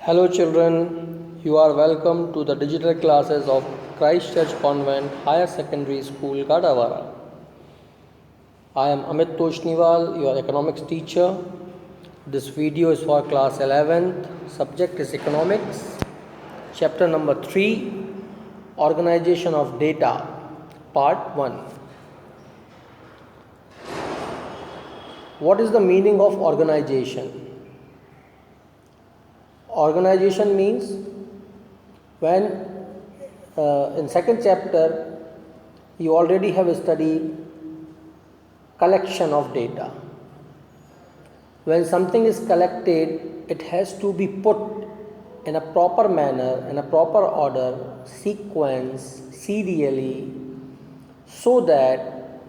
Hello, children. You are welcome to the digital classes of Christ Church Convent Higher Secondary School, Gadawara. I am Amit Toshniwal, your economics teacher. This video is for class 11th. Subject is economics. Chapter number 3, Organization of Data, Part 1. What is the meaning of organization? Organization means when in second chapter you already have studied collection of data. When something is collected, it has to be put in a proper manner, in a proper order, sequence, serially, so that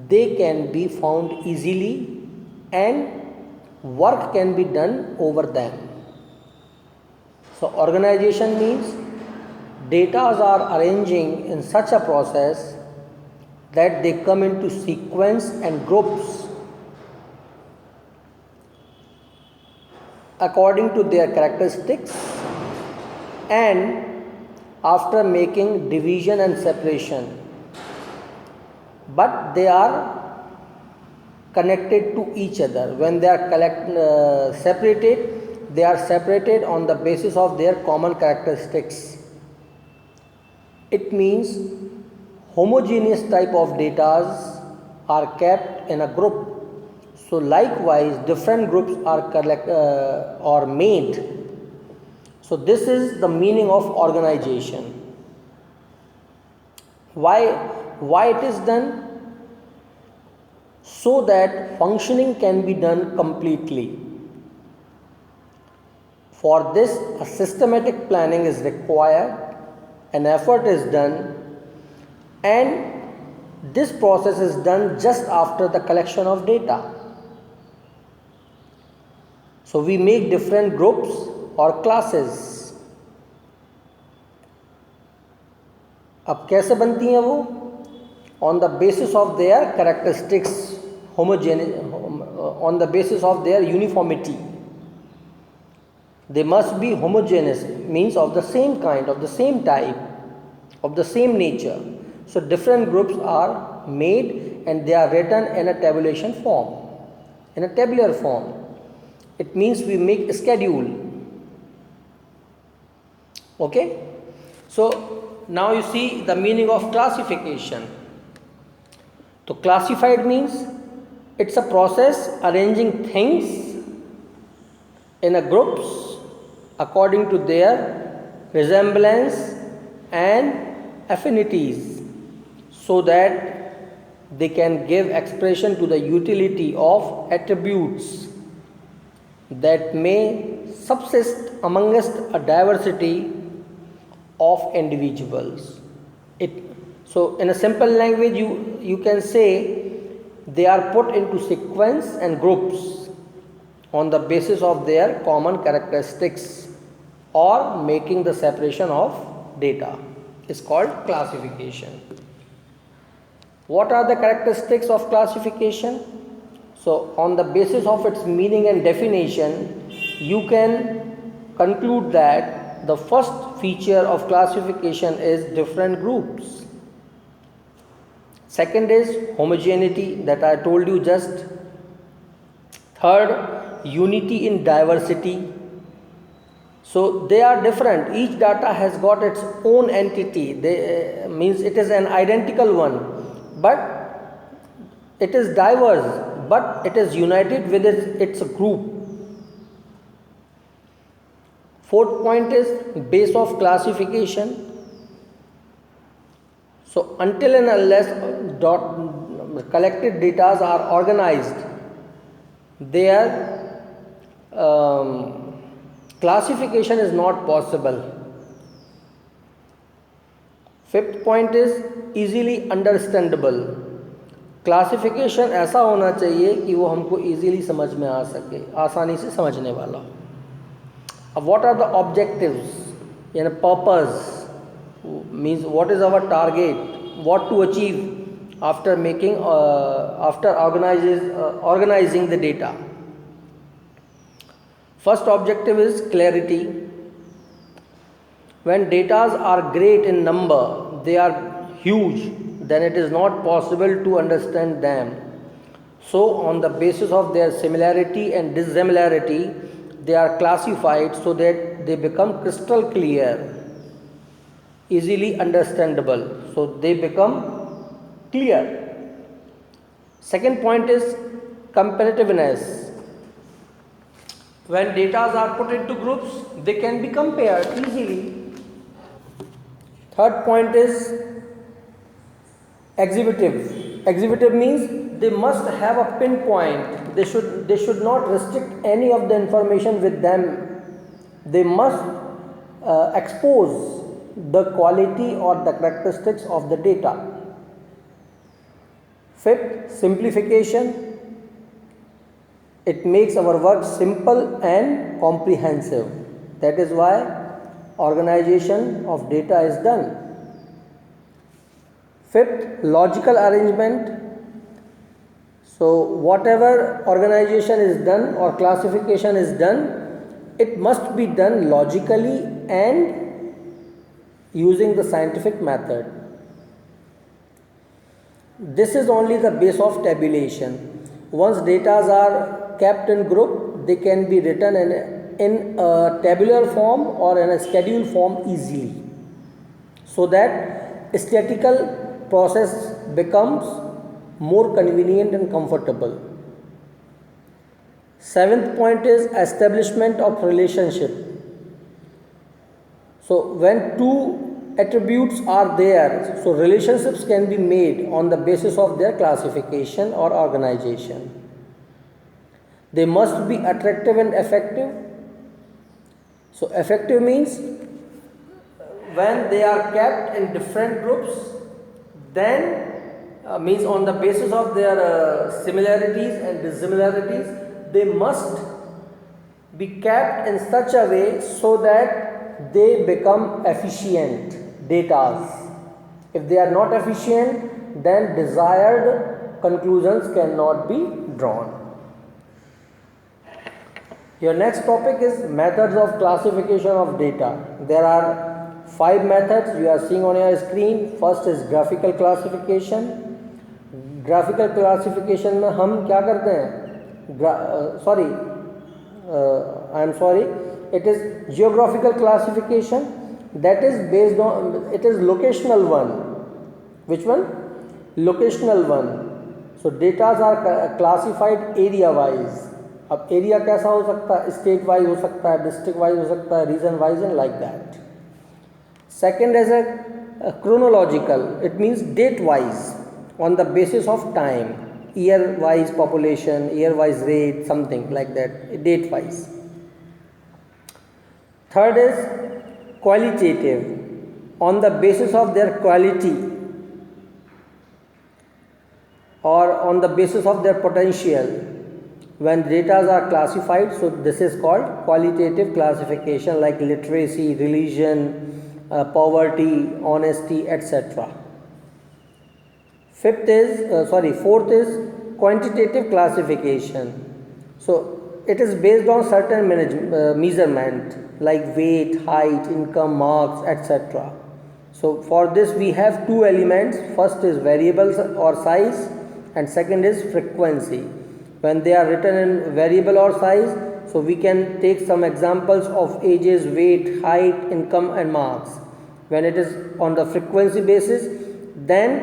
they can be found easily and work can be done over them. So organization means data are arranging in such a process that they come into sequence and groups according to their characteristics, and after making division and separation, but they are connected to each other. When they are separated, they are separated on the basis of their common characteristics. It means homogeneous type of data are kept in a group. So likewise, different groups are made. So this is the meaning of organization. Why it is done? So that functioning can be done completely. For this, a systematic planning is required, an effort is done, and this process is done just after the collection of data. So we make different groups or classes. अब कैसे बनती हैं वो? On the basis of their characteristics, on the basis of their uniformity. They must be homogeneous, means of the same kind, of the same type, of the same nature. So different groups are made and they are written in a tabulation form, in a tabular form. It means we make a schedule. Okay? So now you see the meaning of classification. So classified means it's a process arranging things in a groups according to their resemblance and affinities, so that they can give expression to the utility of attributes that may subsist amongst a diversity of individuals. So in a simple language, you can say they are put into sequence and groups on the basis of their common characteristics, or making the separation of data is called classification. What are the characteristics of classification? So on the basis of its meaning and definition, you can conclude that the first feature of classification is different groups. Second is homogeneity, that I told you just. Third, unity in diversity. So they are different. Each data has got its own entity. Means it is an identical one, but it is diverse, but it is united with its group. Fourth point is base of classification. So until and unless collected data are organized, their classification is not possible. Fifth point is easily understandable. Classification ऐसा होना चाहिए कि वो हमको easily समझ में आ सके, आसानी से समझने वाला. अब व्हाट आर द ऑब्जेक्टिव्स, यानी purpose, means what is our target, what to achieve after making after organising the data. First objective is clarity. When data are great in number, they are huge, then it is not possible to understand them. So on the basis of their similarity and dissimilarity, they are classified so that they become crystal clear, easily understandable. So they become clear. Second point is comparativeness. When data are put into groups, they can be compared easily. Third point is exhibitive. Exhibitive means they must have a pinpoint. They should not restrict any of the information with them. They must expose the quality or the characteristics of the data. Fifth, simplification. It makes our work simple and comprehensive. That is why organization of data is done. Fifth, logical arrangement. So whatever organization is done or classification is done, it must be done logically and using the scientific method. This is only the base of tabulation. Once data are kept in group, they can be written in a tabular form or in a schedule form easily, so that statistical process becomes more convenient and comfortable. Seventh point is establishment of relationship. So when two attributes are there, so relationships can be made on the basis of their classification or organization. They must be attractive and effective. So effective means when they are kept in different groups, then means on the basis of their similarities and dissimilarities, they must be kept in such a way so that they become efficient data. If they are not efficient, then desired conclusions cannot be drawn. Your next topic is methods of classification of data. There are 5 methods you are seeing on your screen. First is graphical classification. Graphical classification में हम क्या करते हैं? It is geographical classification. That is based on, it is locational one. Which one? Locational one. So data are classified area wise. अब area कैसा हो सकता है? स्टेट वाइज हो सकता है, डिस्ट्रिक्ट वाइज हो सकता है, region wise and like that. Second is a chronological. It means date wise, on the basis of time, year wise population, year wise rate, something like that, date wise. Third is qualitative, on the basis of their quality or on the basis of their potential. When data are classified, so this is called qualitative classification, like literacy, religion, poverty, honesty, etc. Fourth is quantitative classification. So it is based on certain measurement like weight, height, income, marks, etc. So for this we have 2 elements. First is variables or size, and second is frequency. When they are written in variable or size, so we can take some examples of ages, weight, height, income and marks. When it is on the frequency basis, then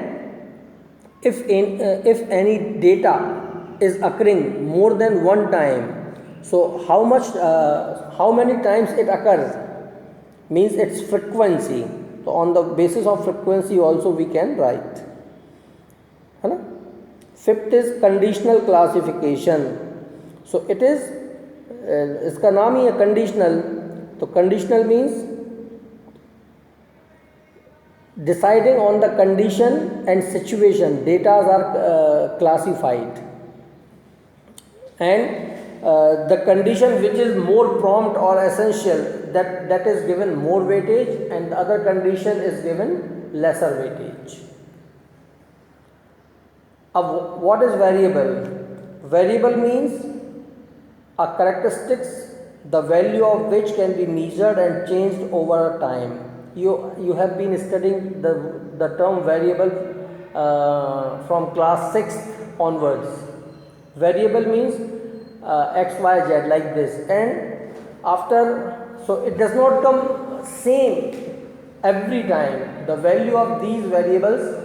if any data is occurring more than one time, so how many times it occurs means its frequency. So on the basis of frequency also we can write. है ना? Fifth is conditional classification. So it is इसका नाम ही है conditional. तो conditional means deciding on the condition and situation data are classified, and the condition which is more prompt or essential, that is given more weightage, and the other condition is given lesser weightage. What is variable? Variable means a characteristics the value of which can be measured and changed over time. You have been studying the term variable from class 6 onwards. Variable means x, y, z like this, and after, so it does not come same every time. The value of these variables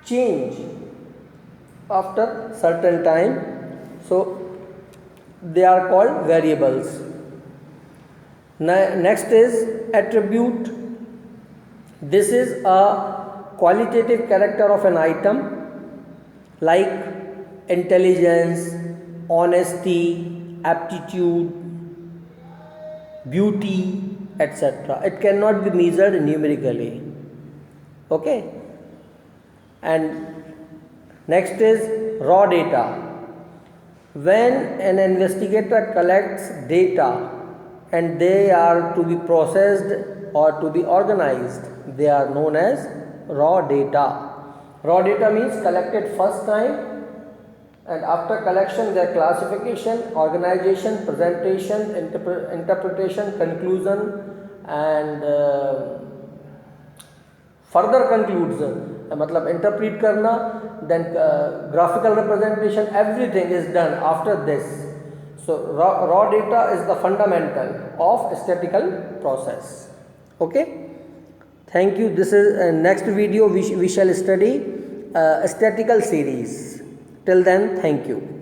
change after certain time, so they are called variables. Next is attribute. This is a qualitative character of an item like intelligence, honesty, aptitude, beauty, etc. It cannot be measured numerically. Okay. And next is raw data. When an investigator collects data and they are to be processed or to be organized, they are known as raw data. Raw data means collected first time, and after collection their classification, organization, presentation, interpretation, conclusion and further conclusion, मतलब interpret करना, then graphical representation, everything is done after this. So raw data is the fundamental of statistical process. Okay, thank you. This is next video we shall study statistical series. Till then, thank you.